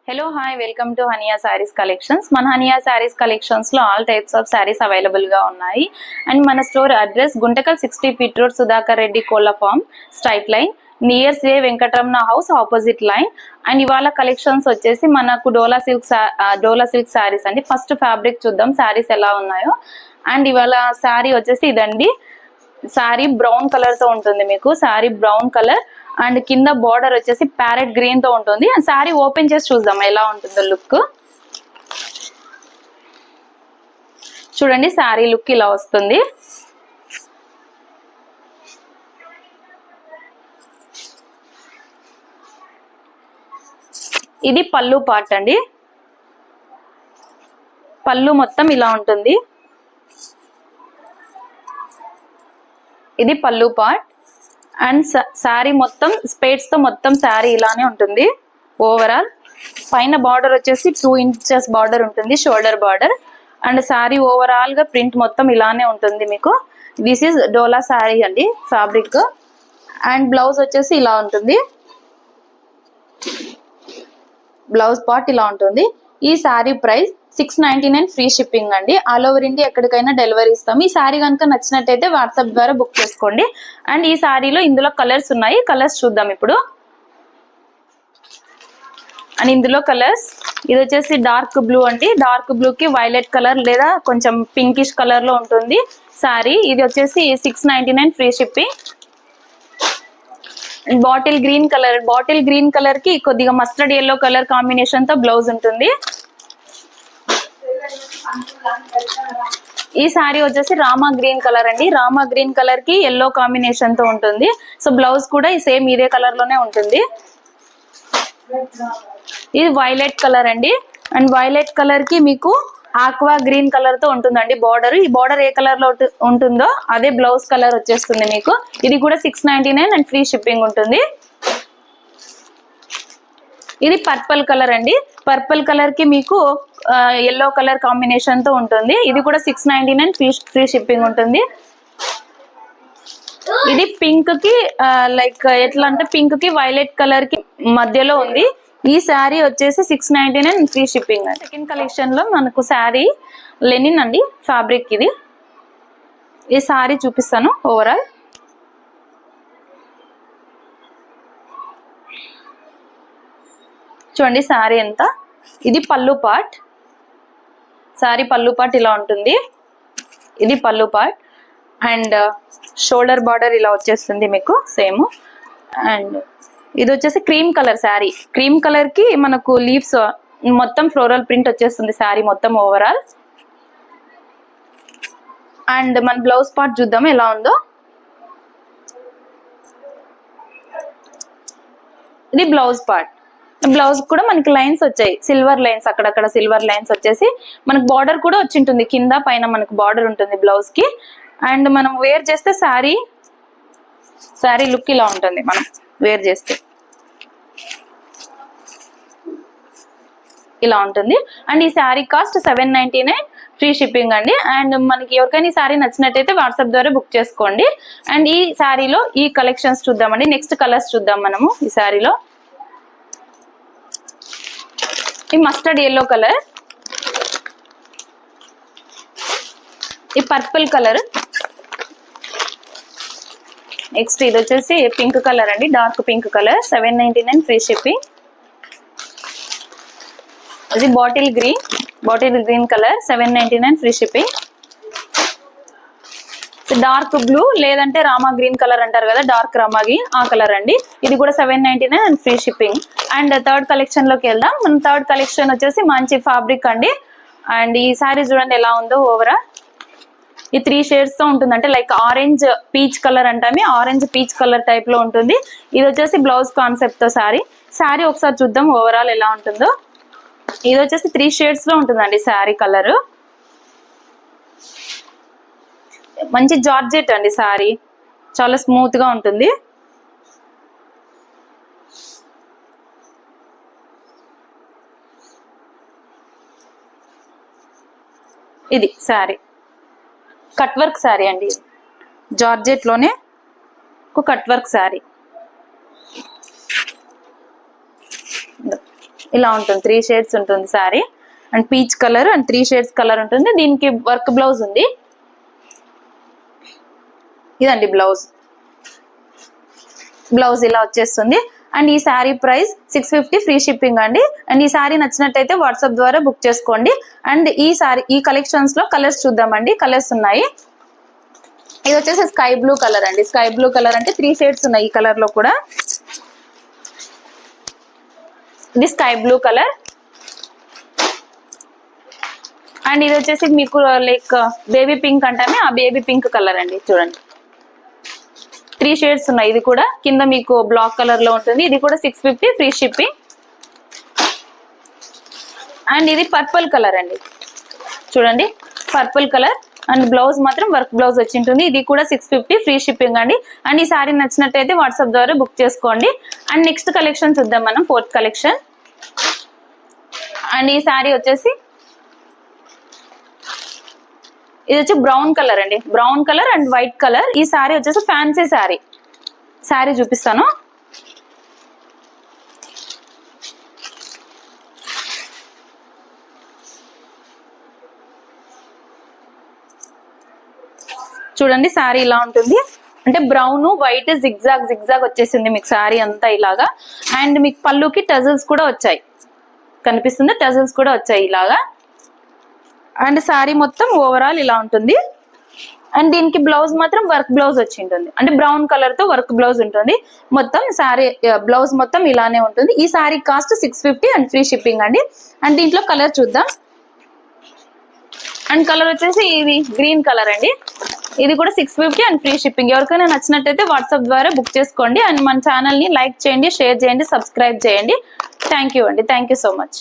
Hello, hi, welcome to Hania Sarees Collections. మన Hania Sarees Collections లో all types of sarees available గా ఉన్నాయి. And మన store address Guntakal 60 feet road Sudhakar Reddy కోళ్ళ farm straight line near Shri Venkataramana house opposite line. And ఇవాళ collections వచ్చేసి మనకు డోలా silk saris అండి. ఫస్ట్ ఫ్యాబ్రిక్ చూద్దాం సారీస్ ఎలా ఉన్నాయో. అండ్ ఇవాళ సారీ వచ్చేసి ఇదండి. సారీ బ్రౌన్ కలర్ తో ఉంటుంది, మీకు సారీ బ్రౌన్ కలర్ అండ్ కింద బార్డర్ వచ్చేసి ప్యారెట్ గ్రీన్ తో ఉంటుంది. సారీ ఓపెన్ చేసి చూద్దాం ఎలా ఉంటుందో లుక్. చూడండి సారీ లుక్ ఇలా వస్తుంది. ఇది పళ్ళు పార్ట్ అండి. పళ్ళు మొత్తం ఇలా ఉంటుంది. ఇది పళ్ళు పార్ట్ అండ్ శారీ మొత్తం స్పేడ్స్ తో మొత్తం శారీ ఇలానే ఉంటుంది. ఓవరాల్ పైన బార్డర్ వచ్చేసి 2 ఇంచెస్ బార్డర్ ఉంటుంది, shoulder border. And sari overall గా ప్రింట్ మొత్తం ఇలానే ఉంటుంది మీకు. దిస్ ఈజ్ డోలా శారీ అండి ఫ్యాబ్రిక్. అండ్ బ్లౌజ్ వచ్చేసి ఇలా ఉంటుంది. బ్లౌజ్ పార్ట్ ఇలా ఉంటుంది. ఈ శారీ ప్రైస్ 699 ఫ్రీ షిప్పింగ్ అండి. ఆల్ ఓవర్ ఇండియా ఎక్కడికైనా డెలివరీ ఇస్తాం. ఈ శారీ కనుక నచ్చినట్టయితే వాట్సాప్ ద్వారా బుక్ చేసుకోండి. అండ్ ఈ శారీలో ఇందులో కలర్స్ ఉన్నాయి, కలర్స్ చూద్దాం ఇప్పుడు. అండ్ ఇందులో కలర్స్ ఇది వచ్చేసి డార్క్ బ్లూ అండి. డార్క్ బ్లూ కి వైలెట్ కలర్ లేదా కొంచెం పింకిష్ కలర్ లో ఉంటుంది శారీ. ఇది వచ్చేసి 699 free shipping. Bottle green colour కి కొద్దిగా మస్టర్డ్ ఎల్లో కలర్ కాంబినేషన్ తో బ్లౌజ్ ఉంటుంది. ఈ సారీ వచ్చేసి రామా గ్రీన్ కలర్ అండి. రామా గ్రీన్ కలర్ కి ఎల్లో కాంబినేషన్ తో ఉంటుంది. సో బ్లౌజ్ కూడా సేమ్ ఇదే కలర్ లోనే ఉంటుంది. ఇది వైలెట్ కలర్ అండి. అండ్ వైలెట్ కలర్ కి మీకు ఆక్వా గ్రీన్ కలర్ తో ఉంటుందండి బార్డర్. ఈ బార్డర్ ఏ కలర్ లో ఉంటుందో అదే బ్లౌజ్ కలర్ వచ్చేస్తుంది మీకు. ఇది కూడా 699 అండ్ ఫ్రీ షిప్పింగ్ ఉంటుంది. ఇది పర్పుల్ కలర్ అండి. పర్పుల్ కలర్ కి మీకు ఎల్లో కలర్ కాంబినేషన్ తో ఉంటుంది. ఇది కూడా 699 ఫ్రీ షిప్పింగ్ ఉంటుంది. ఇది పింక్ కి లైక్ ఎట్లా అంటే పింక్ కి వైలెట్ కలర్ కి మధ్యలో ఉంది. ఈ శారీ వచ్చేసి 699 ఫ్రీ షిప్పింగ్. సెకండ్ కలెక్షన్ లో మనకు శారీ లెనిన్ అండి ఫ్యాబ్రిక్. ఇది ఈ శారీ చూపిస్తాను ఓవరాల్. చూడండి శారీ ఎంత. ఇది పళ్ళు పార్ట్. శారీ పళ్ళు పార్ట్ ఇలా ఉంటుంది. ఇది పళ్ళు పార్ట్ అండ్ షోల్డర్ బార్డర్ ఇలా వచ్చేస్తుంది మీకు సేమ్. అండ్ ఇది వచ్చేసి cream colour sari. Cream colour కి మనకు లీవ్స్ మొత్తం ఫ్లోరల్ ప్రింట్ వచ్చేస్తుంది శారీ మొత్తం ఓవరాల్. అండ్ మన బ్లౌజ్ పార్ట్ చూద్దాం ఎలా ఉందో. ఇది బ్లౌజ్ పార్ట్. బ్లౌజ్ కూడా మనకి లైన్స్ వచ్చాయి, సిల్వర్ లైన్స్, అక్కడక్కడ సిల్వర్ లైన్స్ వచ్చేసి మనకు బార్డర్ కూడా వచ్చి ఉంటుంది. కింద పైన మనకు బార్డర్ ఉంటుంది బ్లౌజ్ కి. అండ్ మనం వేర్ చేస్తే శారీ లుక్ ఇలా ఉంటుంది మనం వేర్ చేస్తే ఇలా ఉంటుంది. అండ్ ఈ శారీ కాస్ట్ 799 ఫ్రీ షిప్పింగ్ అండి. అండ్ మనకి ఎవరికైనా ఈ శారీ నచ్చినట్టయితే వాట్సాప్ ద్వారా బుక్ చేసుకోండి. అండ్ ఈ శారీలో ఈ కలెక్షన్స్ చూద్దామండి. నెక్స్ట్ కలర్స్ చూద్దాం మనము. ఈ శారీలో ఈ మస్టర్డ్ ఎల్లో కలర్, ఈ పర్పుల్ కలర్, నెక్స్ట్ ఇది వచ్చేసి పింక్ కలర్ అండి, dark pink colour 799 free shipping. ఇది bottle green colour 799 free shipping. Dark blue లేదంటే రామా గ్రీన్ కలర్ అంటారు కదా, డార్క్ రామా గ్రీన్ ఆ కలర్ అండి. ఇది కూడా 799 and free shipping. And third collection లోకి వెళ్దాం. మన థర్డ్ కలెక్షన్ వచ్చేసి మంచి ఫ్యాబ్రిక్ అండి. అండ్ ఈ సారీ చూడండి ఎలా ఉందో ఓవరాల్. ఈ 3 షేడ్స్ తో ఉంటుంది, అంటే లైక్ ఆరెంజ్ పీచ్ కలర్ అంటామే, ఆరెంజ్ పీచ్ కలర్ టైప్ లో ఉంటుంది. ఇది వచ్చేసి బ్లౌజ్ కాన్సెప్ట్ తో శారీ ఒకసారి చూద్దాం ఓవరాల్ ఎలా ఉంటుందో. ఇది వచ్చేసి 3 షేడ్స్ లో ఉంటుందండి శారీ కలర్. మంచి జార్జెట్ అండి శారీ, చాలా స్మూత్ గా ఉంటుంది. ఇది శారీ కట్ వర్క్ శారీ అండి. జార్జెట్ లోనే ఒక కట్ వర్క్ శారీ. ఇలా ఉంటుంది, 3 షేడ్స్ ఉంటుంది sari. And peach colour and 3 shades colour ఉంటుంది. దీనికి వర్క్ బ్లౌజ్ ఉంది. ఇదండి బ్లౌజ్ ఇలా వచ్చేస్తుంది. అండ్ ఈ శారీ ప్రైస్ 650 ఫ్రీ షిప్పింగ్ అండి. అండ్ ఈ శారీ నచ్చినట్టయితే వాట్సాప్ ద్వారా బుక్ చేసుకోండి. అండ్ ఈ కలెక్షన్స్ లో కలర్స్ చూద్దామండి. కలర్స్ ఉన్నాయి. ఇది వచ్చేసి స్కై బ్లూ కలర్ అండి. స్కై బ్లూ కలర్ అంటే 3 షేడ్స్ ఉన్నాయి ఈ కలర్ లో కూడా. ఇది స్కై బ్లూ కలర్. అండ్ ఇది వచ్చేసి మీకు లైక్ బేబీ పింక్ అంటామే, ఆ బేబీ పింక్ కలర్ అండి. చూడండి 3 షేడ్స్ ఉన్నాయి. ఇది కూడా కింద మీకు బ్లాక్ కలర్ లో ఉంటుంది. ఇది కూడా 650 ఫ్రీ షిప్పింగ్. అండ్ ఇది పర్పుల్ కలర్ అండి. చూడండి పర్పుల్ కలర్. అండ్ బ్లౌజ్ మాత్రం వర్క్ బ్లౌజ్ వచ్చి ఉంటుంది. ఇది కూడా 650 ఫ్రీ షిప్పింగ్ అండి. అండ్ ఈ సారీ నచ్చినట్టయితే వాట్సాప్ ద్వారా బుక్ చేసుకోండి. అండ్ నెక్స్ట్ కలెక్షన్ చూద్దాం మనం, 4th కలెక్షన్. అండ్ ఈ సారీ వచ్చేసి ఇది వచ్చి బ్రౌన్ కలర్ అండి. Brown colour and white colour. ఈ సారీ వచ్చేసి ఫ్యాన్సీ శారీ చూపిస్తాను. చూడండి శారీ ఇలా ఉంటుంది. అంటే బ్రౌన్ వైట్ జిగ్జాగ్ వచ్చేసింది మీకు శారీ అంతా ఇలాగా. అండ్ మీకు పళ్ళుకి టజల్స్ కూడా వచ్చాయి, కనిపిస్తుంది, టజల్స్ కూడా వచ్చాయి ఇలాగా. అండ్ శారీ మొత్తం ఓవరాల్ ఇలా ఉంటుంది. అండ్ దీనికి బ్లౌజ్ మాత్రం వర్క్ బ్లౌజ్ వచ్చి ఉంటుంది. అంటే బ్రౌన్ కలర్ తో వర్క్ బ్లౌజ్ ఉంటుంది. మొత్తం శారీ బ్లౌజ్ మొత్తం ఇలానే ఉంటుంది. ఈ sari cost 650 and free shipping అండి. అండ్ దీంట్లో కలర్ చూద్దాం. అండ్ కలర్ వచ్చేసి ఇది గ్రీన్ కలర్ అండి. ఇది కూడా 650 అండ్ ఫ్రీ షిప్పింగ్. ఎవరికైనా నచ్చినట్టయితే వాట్సాప్ ద్వారా బుక్ చేసుకోండి. అండ్ మన ఛానల్ ని లైక్ చేయండి, షేర్ చేయండి, సబ్స్క్రైబ్ చేయండి. థ్యాంక్ యూ అండి. Thank you so much.